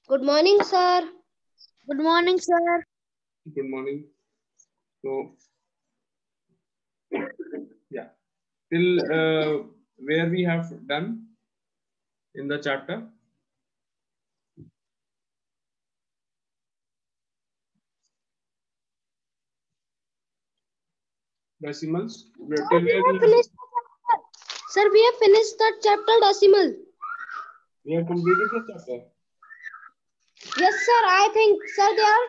Good morning, sir. Good morning, sir. Good morning. So, yeah, till where we have done in the chapter? Decimals. Till where we have? Sir, we have finished the chapter decimal. We have completed the chapter. Yes, sir. I think, sir, they are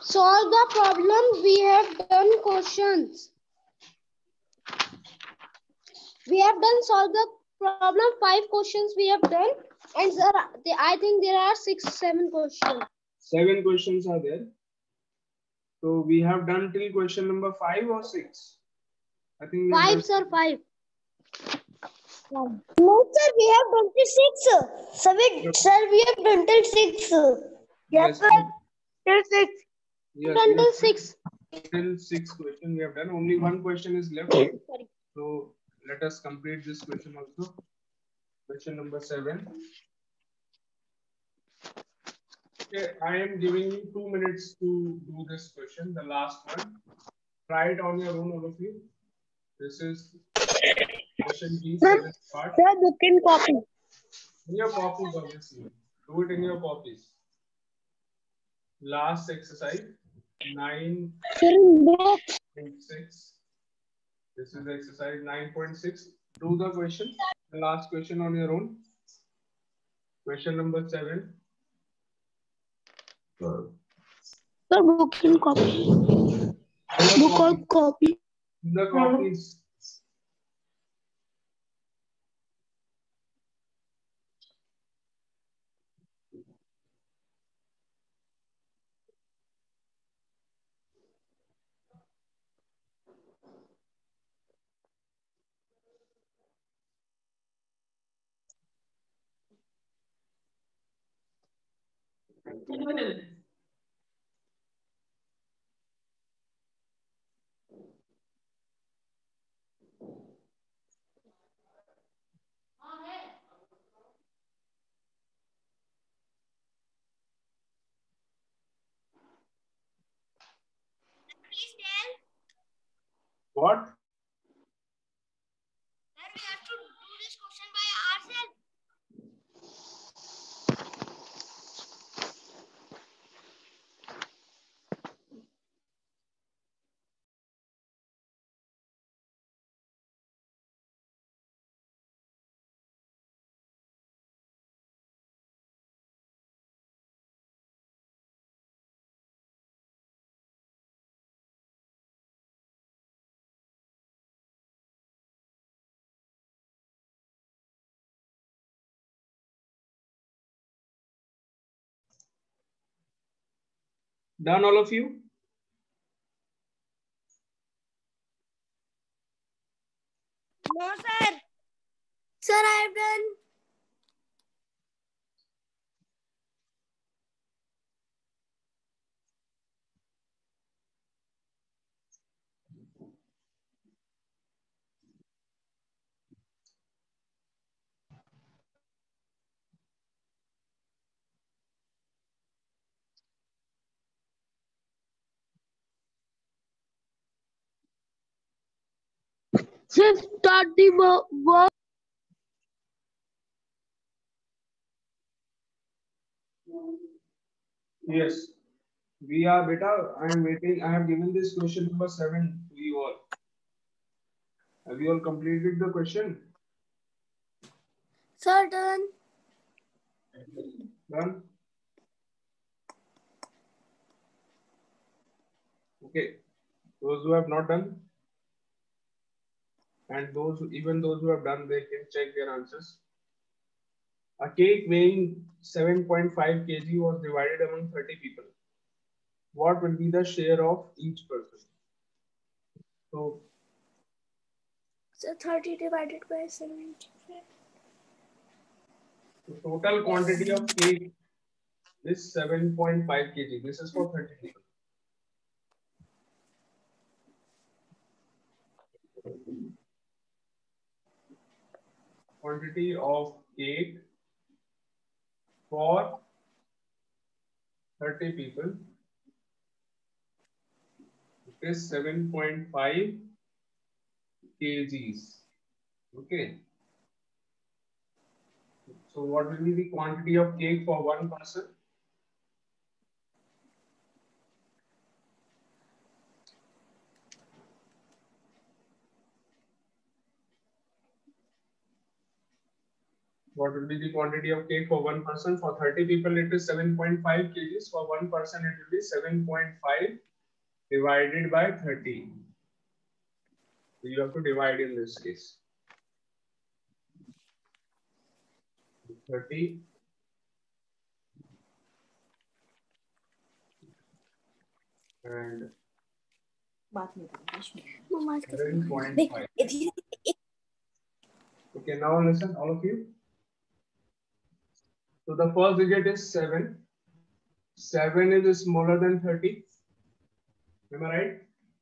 solved the problem. We have done questions. We have done solve the problem. 5 questions we have done, and sir, I think there are 6, 7 questions. 7 questions are there. So we have done till question number 5 or 6. I think we have 5, done sir. 5. No, sir, we have done till 6. Sir, we have done till 6. Yes, sir. Till 6. yes, Done till yes. 6. Till 6 questions we have done. Only one question is left. Sorry. So let us complete this question also. Question number 7. Okay, I am giving you 2 minutes to do this question, the last one. Try it on your own, all of you. This is question B7 part. Sir, book and copy. In your copies, obviously. Do it in your copies. Last exercise, 9.6. Sir, in book. This is exercise 9.6. Do the question. The last question on your own. Question number 7. Sir, book and copy. Book or copy. The copies. Please tell. What? Sir, we have to do this question by ourselves. Done, all of you? No, sir. Sir, I have done. Sir, start the work. Yes. We are beta. I am waiting. I have given this question number 7 to you all. Have you all completed the question? Sir, done. Done? Okay. Those who have not done, and even those who have done, they can check their answers. A cake weighing 7.5 kg was divided among 30 people. What will be the share of each person? So, 30 divided by 75. the total quantity of cake is 7.5 kg. This is for 30 people. Quantity of cake for 30 people, it is 7.5 kgs. Okay. So what will be the quantity of cake for one person? What will be the quantity of cake for one person? For 30 people, it is 7.5 kgs. For one person, it will be 7.5 divided by 30. So you have to divide in this case. 30 and 7.5. Okay, now listen, all of you. So the first digit is 7. 7 is smaller than 30. Am I right?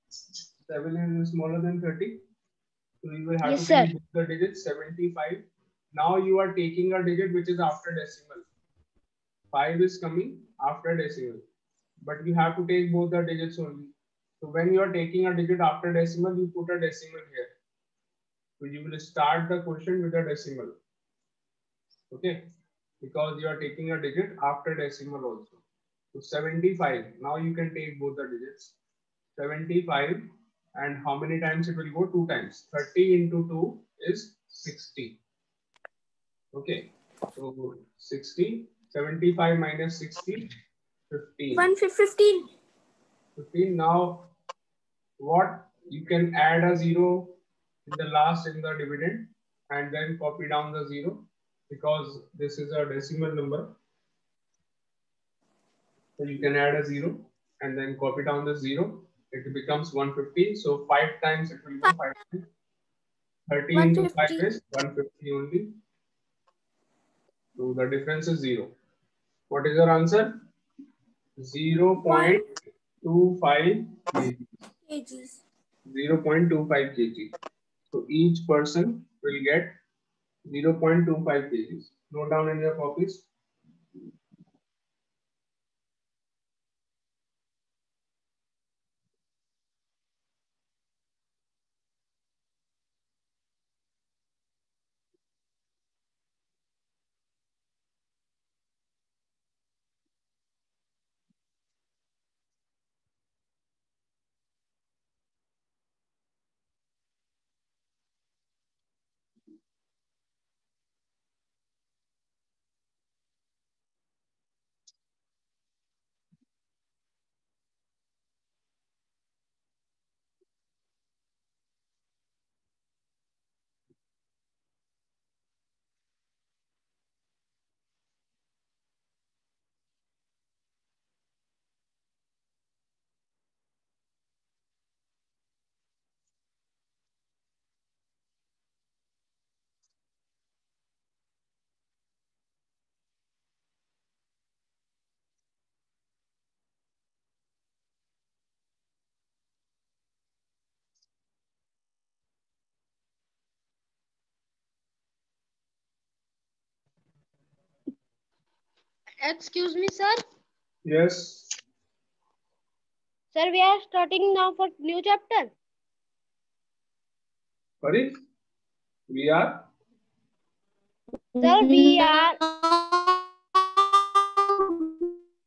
7 is smaller than 30. So you will have Yes, to sir. take the digit 75. Now you are taking a digit which is after decimal. 5 is coming after decimal. But you have to take both the digits only. So when you are taking a digit after decimal, you put a decimal here. So you will start the question with a decimal. Okay? Because you are taking a digit after decimal also. So 75. Now you can take both the digits. 75, and how many times it will go? 2 times. 30 into 2 is 60. Okay. So 60. 75 minus 60. 15. 115. 15. Now what? You can add a 0 in the last in the dividend and then copy down the 0 because this is a decimal number. So you can add a 0 and then copy down the 0. It becomes 150. So 5 times it will go 5 times. 30 into 5 is 150 only. So the difference is 0. What is your answer? 0.25 kg. 0.25 kg. So each person will get 0.25 kgs. Note down in your copies. Excuse me, sir. Yes. Sir, we are starting now for new chapter. Sorry. We are. Sir, we are.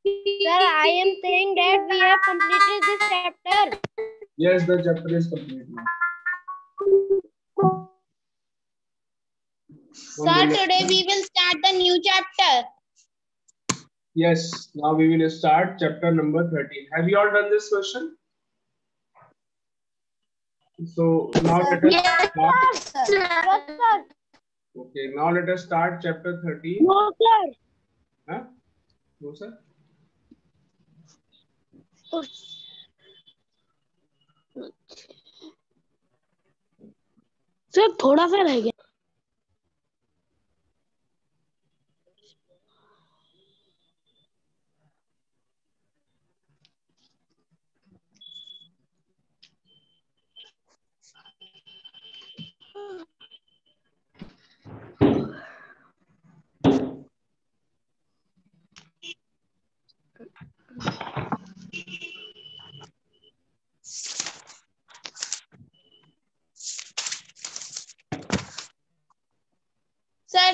Sir, I am saying that we have completed this chapter. Yes, the chapter is complete now. Sir, today we will start the new chapter. Yes, now we will start chapter number 13. Have you all done this question? So now let us start. Yes, sir. Okay, now let us start chapter 13. No, sir. Huh? No, sir. Sir थोड़ा सा रह गया.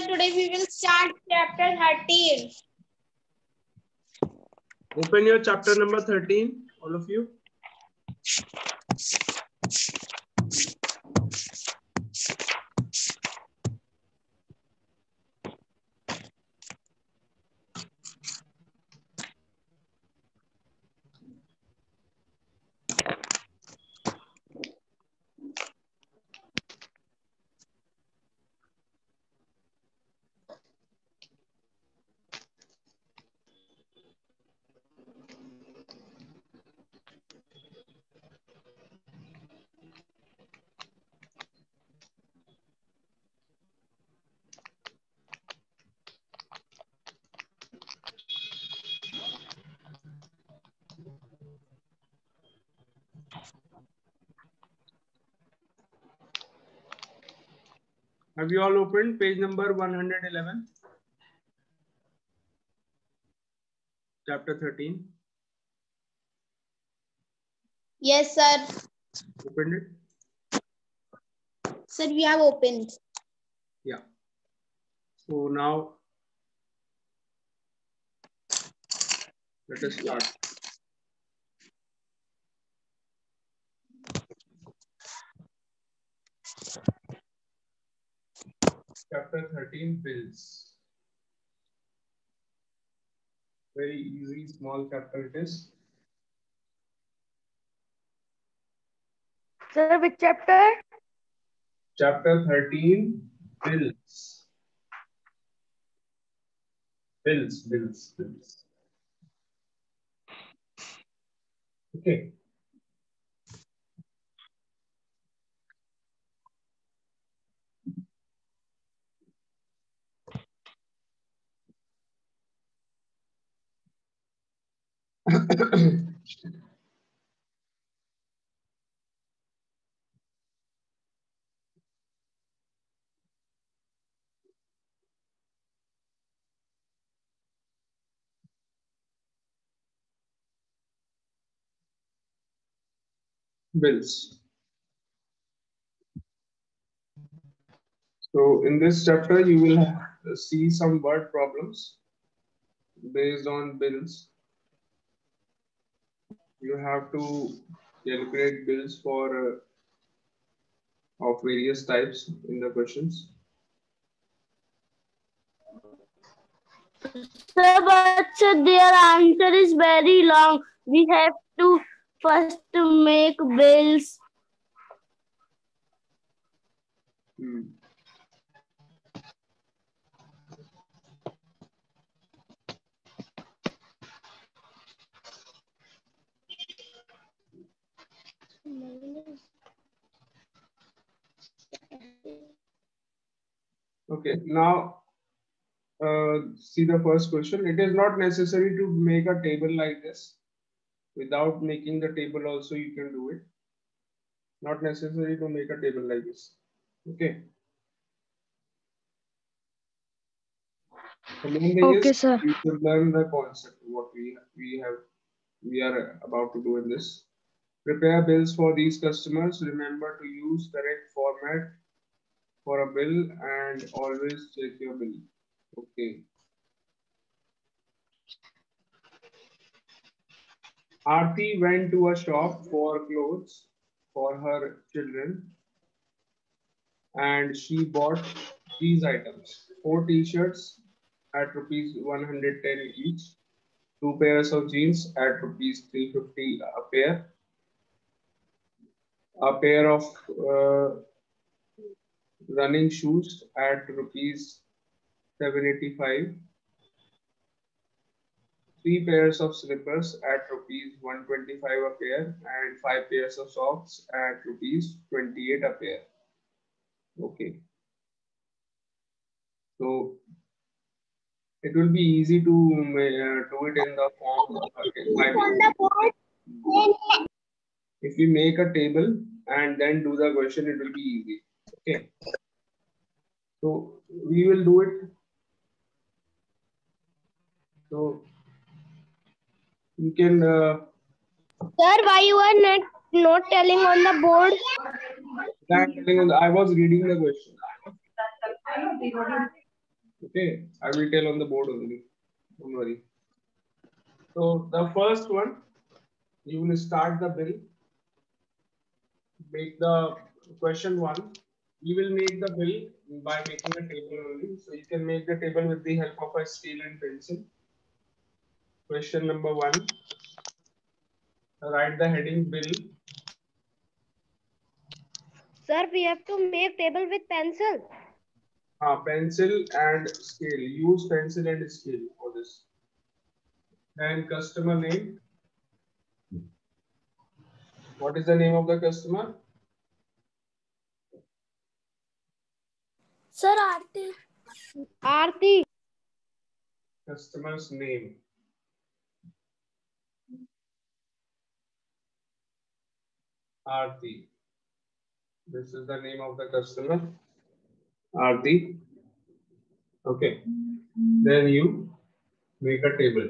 today we will start chapter 13. Open your chapter number 13, all of you. Have you all opened page number 111? Chapter 13. Yes, sir. Opened it? Sir, we have opened. Yeah. So now let us start. Chapter 13, bills. Very easy, small chapter it is. Sir, which chapter? Chapter 13, bills. Bills. Okay. Bills. So in this chapter, you will see some word problems based on bills. You have to calculate bills for of various types in the questions. Sir, but sir, their answer is very long. We have to first make bills. Okay, now see the first question. It is not necessary to make a table like this. Without making the table also you can do it. Not necessary to make a table like this. Okay. The main thing is sir. you should learn the concept, what we are about to do in this. Prepare bills for these customers. Remember to use correct format for a bill and always check your bill. Okay. Aarti went to a shop for clothes for her children and she bought these items: 4 t-shirts at rupees 110 each, 2 pairs of jeans at rupees 350 a pair of running shoes at rupees 785, 3 pairs of slippers at rupees 125 a pair, and 5 pairs of socks at rupees 28 a pair. Okay. So it will be easy to do it in the form if we make a table and then do the question, it will be easy. Okay. So we will do it. So you can. Sir, why you are not telling on the board? I was reading the question. Okay, I will tell on the board only. Don't worry. So the first one, you will start the bill. Make the question one. You will make the bill by making a table only. So you can make the table with the help of a scale and pencil. Question number one. Write the heading bill. Sir, we have to make table with pencil. Pencil and scale. Use pencil and scale for this. Then customer name. What is the name of the customer? Sir, Aarti. Aarti. Customer's name. Aarti. This is the name of the customer. Aarti. Okay. Then you make a table.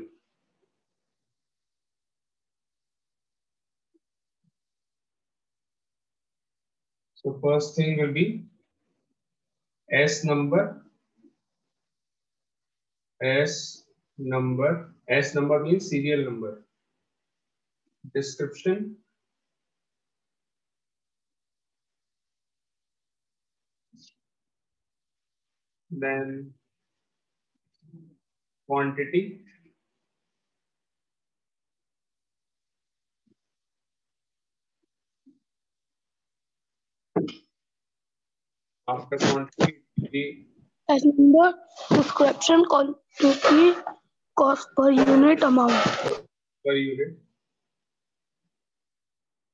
So first thing will be S number. S number. S number means serial number. Description. Then quantity. After quantity, As number, description, quantity, cost per unit, amount. per unit.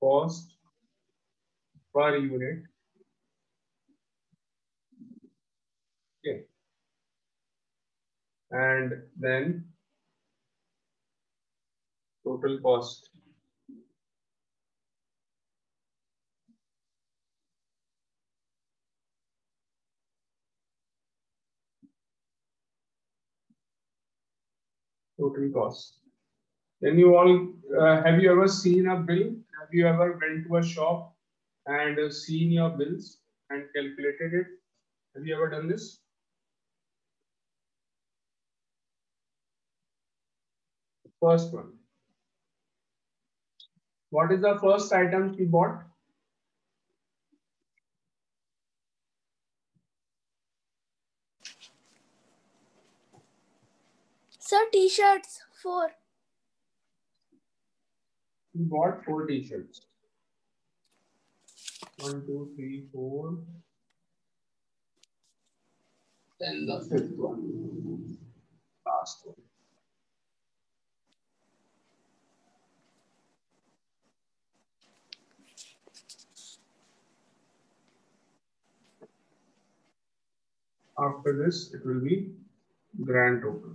Cost per unit. Okay. And then total cost. Total cost. Then you all have you ever seen a bill? Have you ever went to a shop and seen your bills and calculated it? Have you ever done this? First one. What is the first item you bought? Sir, t-shirts, 4. You bought 4 t-shirts. 1, 2, 3, 4. Then the fifth one. Last one. After this, it will be grand total.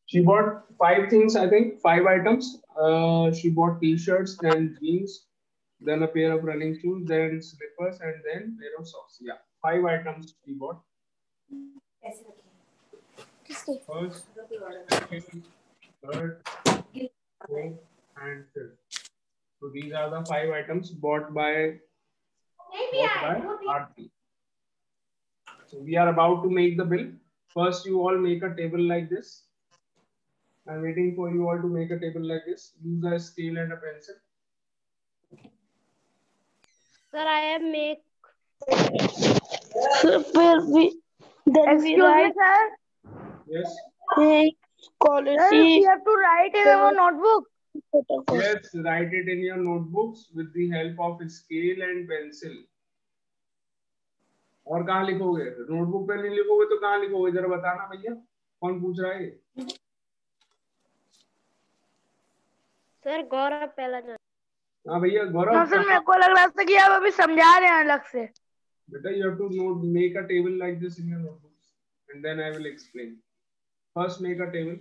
She bought 5 things, I think, 5 items. She bought t-shirts, then jeans, then a pair of running shoes, then slippers, and then pair of socks. Yeah, 5 items she bought. First, second, third, fourth, and fifth. So these are the 5 items bought by Aarti. So we are about to make the bill. First, you all make a table like this. I'm waiting for you all to make a table like this. Use a scale and a pencil. Sir, I have make. Excuse me, sir. Yes. Quality. Sir, we have to write in our notebook. Yes, write it in your notebooks with the help of scale and pencil. और कहाँ लिखोगे? Notebook पे नहीं लिखोगे तो कहाँ लिखोगे? जरा बताना भैया, कौन पूछ रहा है? सर गौरव पहला जन. हाँ भैया गौरव. हाँ सर, मेरे को लग रहा था कि आप अभी समझा रहे हैं अलग से. बेटा, you have to make a table like this in your notebooks, and then I will explain. First, make a table.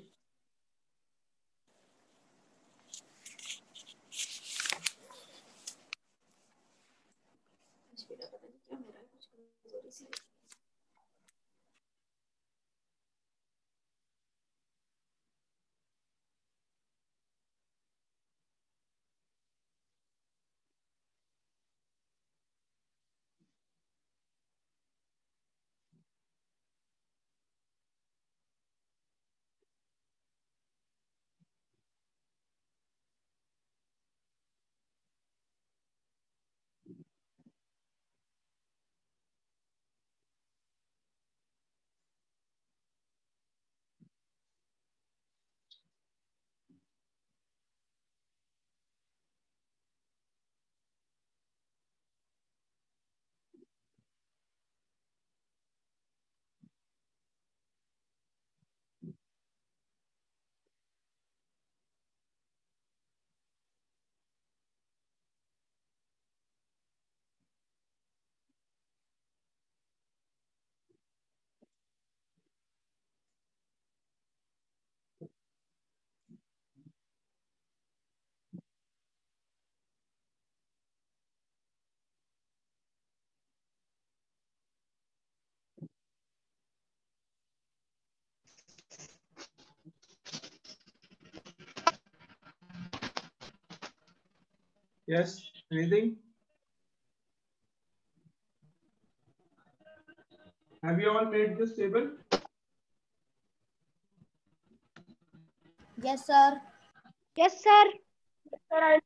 Yes, anything? Have you all made this table? Yes, sir. Yes, sir. Sir,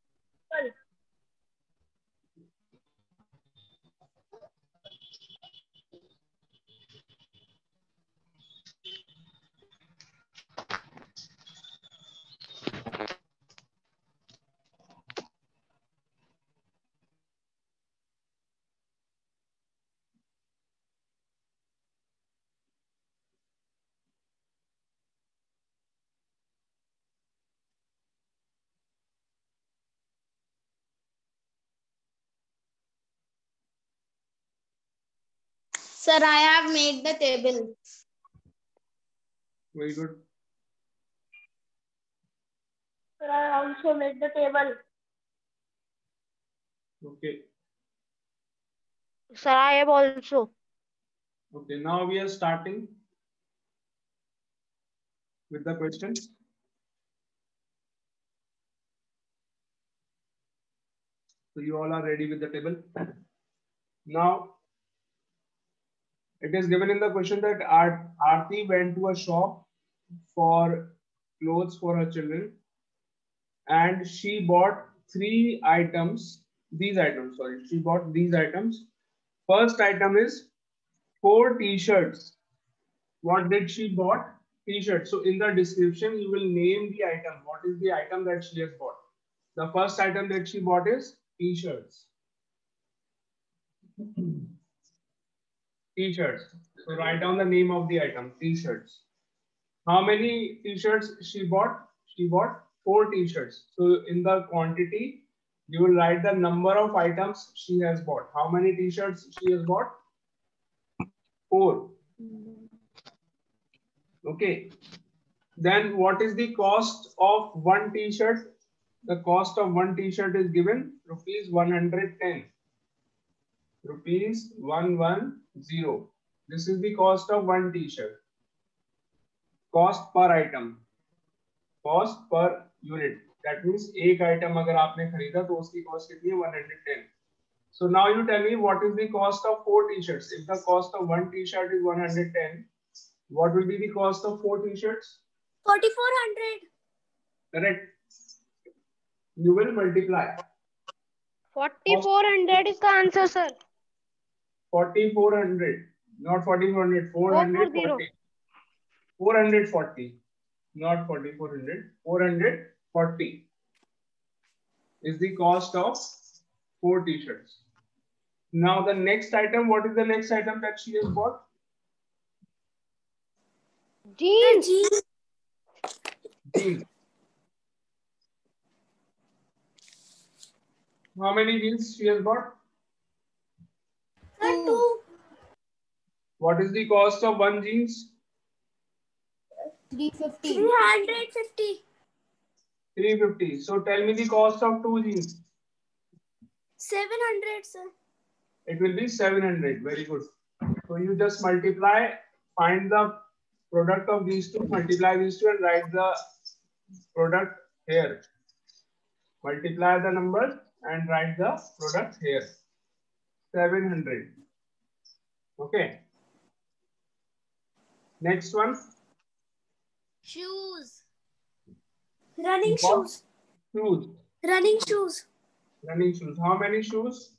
Sir, I have made the table. Very good. Sir, I also made the table. Okay. Sir, I have also. Okay, now we are starting with the questions. So you all are ready with the table. Now, it is given in the question that Aarti went to a shop for clothes for her children and she bought three items. These items, sorry, she bought these items. First item is 4 t-shirts. What did she bought? T-shirt. So in the description, you will name the item. What is the item that she has bought? The first item that she bought is t-shirts. T-shirts. So write down the name of the item. T-shirts. How many t-shirts she bought? She bought 4 t-shirts. So in the quantity, you will write the number of items she has bought. How many t-shirts she has bought? 4. Okay. Then what is the cost of one t-shirt? The cost of one t-shirt is given rupees 110. Rupees 110. This is the cost of one t-shirt. Cost per item. Cost per unit. That means एक item अगर आपने खरीदा तो उसकी cost कितनी है 110. So now you tell me what is the cost of 4 t-shirts. If the cost of one t-shirt is 110, what will be the cost of 4 t-shirts? 4,400. Correct. You will multiply. 4,400 is the answer, sir. 4,400, not 4,400, 440. 440, not 4,400, 440 is the cost of 4 t-shirts. Now the next item, what is the next item that she has bought? Jeans. Jeans. How many jeans she has bought? 2. What is the cost of one jeans? 350. 350. 350. So tell me the cost of 2 jeans. 700, sir. It will be 700. Very good. So you just multiply, find the product of these two, multiply these two and write the product here. Multiply the number and write the product here. 700. Okay. Next one. Shoes. Running shoes. Shoes. Running shoes. Running shoes. How many shoes?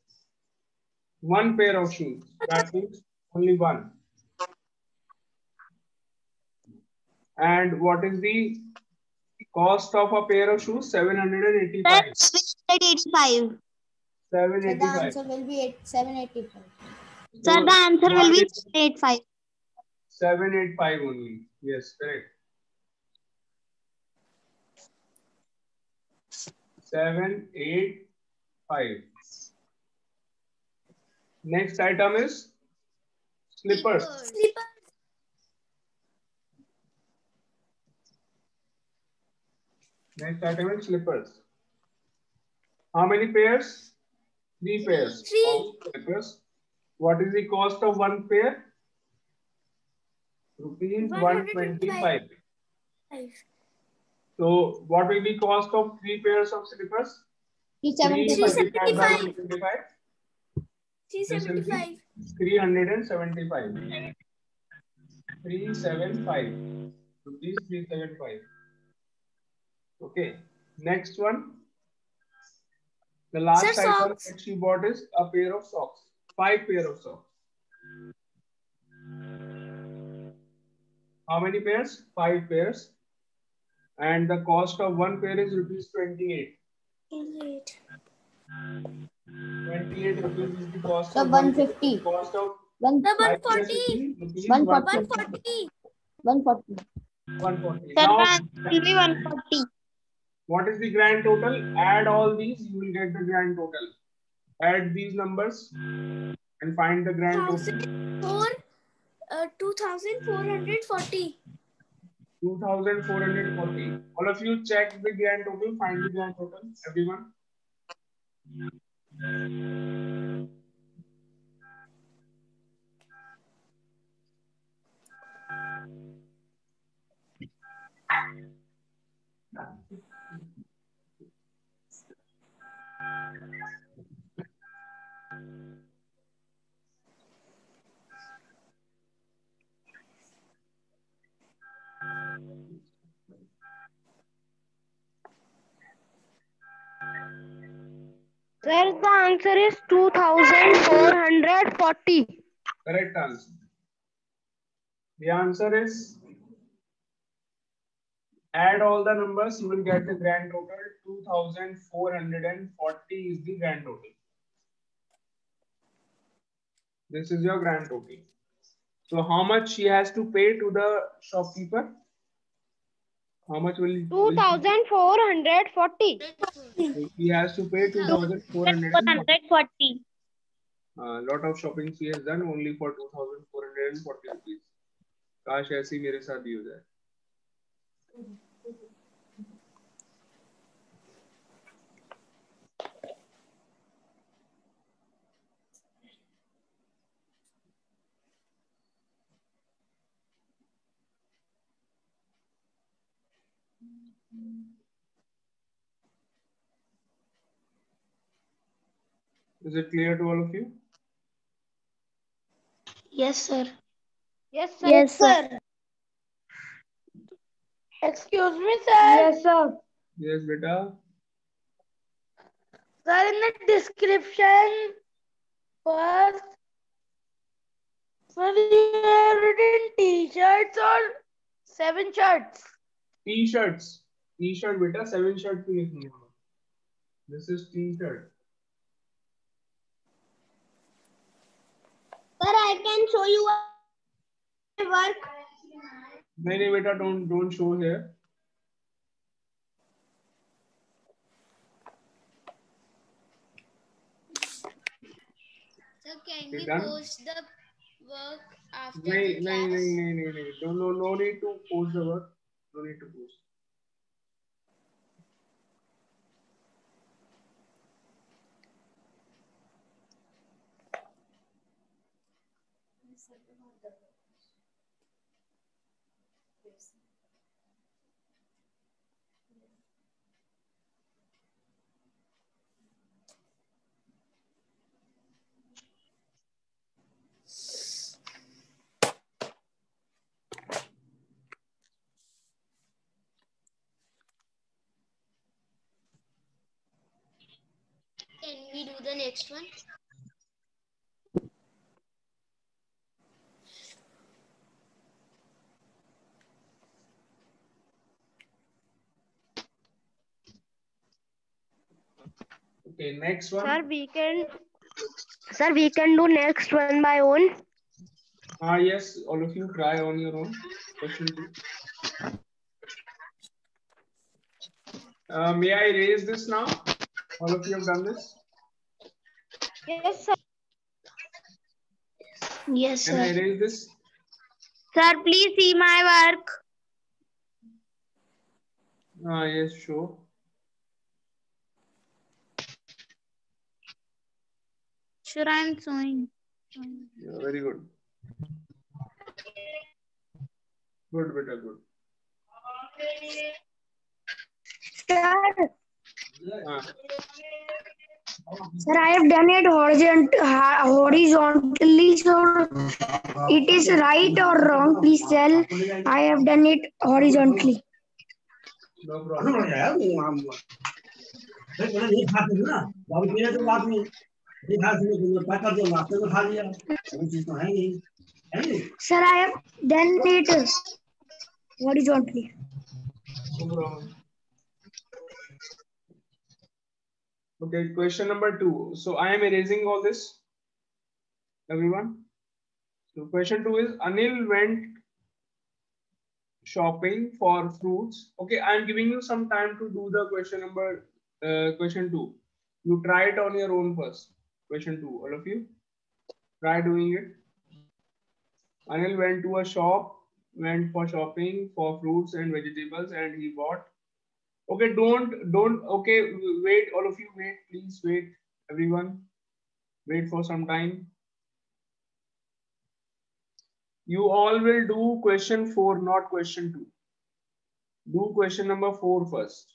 One pair of shoes. That means only one. And what is the cost of a pair of shoes? 785. 785. 785. The answer will be 785. Sir, the answer will be 785. 785 only. Yes, correct. 785. Next item is slippers. Next item is slippers. How many pairs? 3 pairs. 3. Of slippers. What is the cost of one pair? Rupees 125. So what will be cost of 3 pairs of slippers? 375. 375. 375. 375 rupees. 375. Okay. Next one. The last Sir, item socks. that she bought is a pair of socks. 5 pair of socks. How many pairs? 5 pairs. And the cost of one pair is rupees 28. 28 rupees is the cost of 150. cost of 140. rupees 140. 140. 140. Sir, Now, only 140. what is the grand total? Add all these, you will get the grand total. Add these numbers and find the grand total. 2,440. 2,440. All of you check the grand total. Find the grand total. Everyone. Sir, the answer is 2,440. Correct answer. The answer is, add all the numbers, you will get the grand total. 2,440 is the grand total. This is your grand total. So how much she has to pay to the shopkeeper? How much will he? 2,440. He has to pay 2,440. 140. Lot of shopping she has done only for 2,440 rupees. काश ऐसी मेरे साथ भी हो जाए. Is it clear to all of you? Yes, sir. Yes, sir. Yes, sir. Excuse me, sir. Yes, sir. Yes, beta. Sir, in the description, first, sir, you have written t-shirts or 7 shirts. T-shirts. T-shirt, beta. 7 shirts भी लिखनी है. This is T-shirt. Sir, I can show you my work. नहीं beta, don't show here. So can we we post the work after the class? No need to post the work. No need to post. Can we do the next one? Okay, next one. Sir, we can do next one by own. Yes, all of you try on your own. Question 2. May I erase this now? All of you have done this? Yes, sir. Yes, Can I sir. erase this? Sir, please see my work. Yes, sure. Sure, I am showing. Yeah, very good. Good, beta, good. Sir, Sir, I have done it horizontally, so it is right or wrong, please tell. I have done it horizontally. No problem. Sir, I have done it horizontally. No problem. Okay, question number 2. So I am erasing all this, everyone. So question 2 is Anil went shopping for fruits. Okay, I am giving you some time to do the question 2. You try it on your own first. Question 2, all of you, try doing it. Anil went to a shop, went for shopping for fruits and vegetables, and he bought. Okay, don't. Okay, wait, all of you, wait, please wait, everyone, wait for some time. You all will do question 4, not question 2. Do question number 4 first.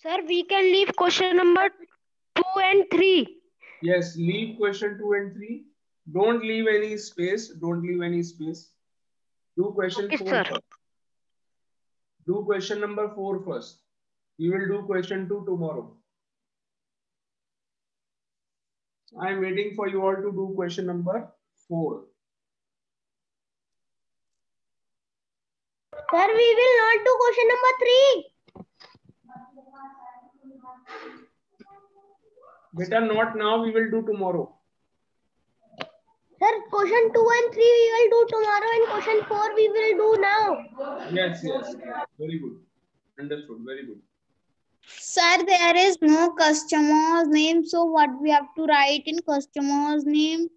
Sir, we can leave question number 2 and 3. Yes, leave question 2 and 3. Don't leave any space. Don't leave any space. Do question Okay, 4 sir. first. Do question number 4 first. You will do question 2 tomorrow. I am waiting for you all to do question number 4. Sir, we will not do question number 3. Beta, not now. We will do tomorrow. Sir, question 2 and 3 we will do tomorrow and question 4 we will do now. Yes, yes. Very good. Understood. Very good. Sir, there is no customer's name, so what we have to write in customer's name?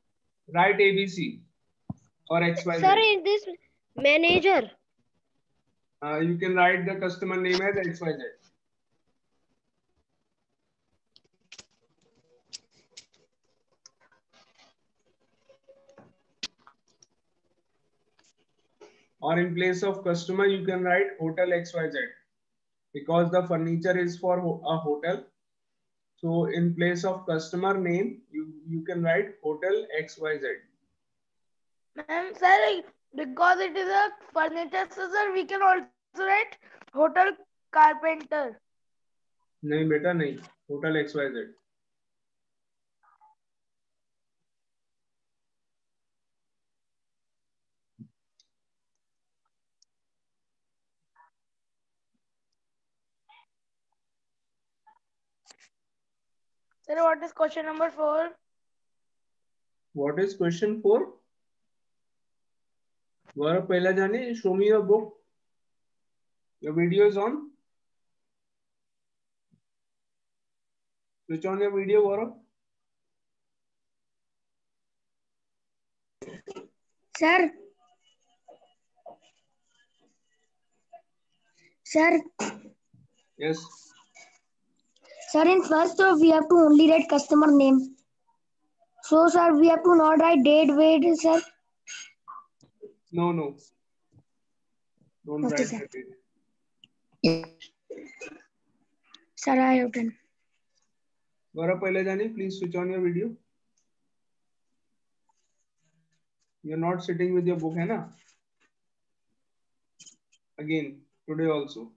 Write ABC or XYZ. Sir, in this manager. You can write the customer name as XYZ. Or in place of customer, you can write hotel XYZ because the furniture is for a hotel. So in place of customer name, you can write hotel XYZ. Ma'am, sir, because it is a furniture, so sir, we can also write hotel carpenter. नहीं बेटा नहीं, hotel XYZ. Sir, what is question number 4? What is question 4? Gaurav पहला जाने, show me your book. Your video is on. Switch on your video, Gaurav. Sir. Sir. Yes. Sir, in first we have to only write customer name. So, sir, we have to not write date, wait, sir. No, no. Don't Okay, write sir. the date. Sir, I have done. Gaurav पहले जाने, please switch on your video. You're not sitting with your book, है ना? Again, today also.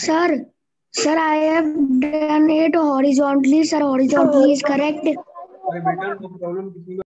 Sir, I have done it horizontally. Sir, horizontally is correct. अरे बेटा, no problem. कितनी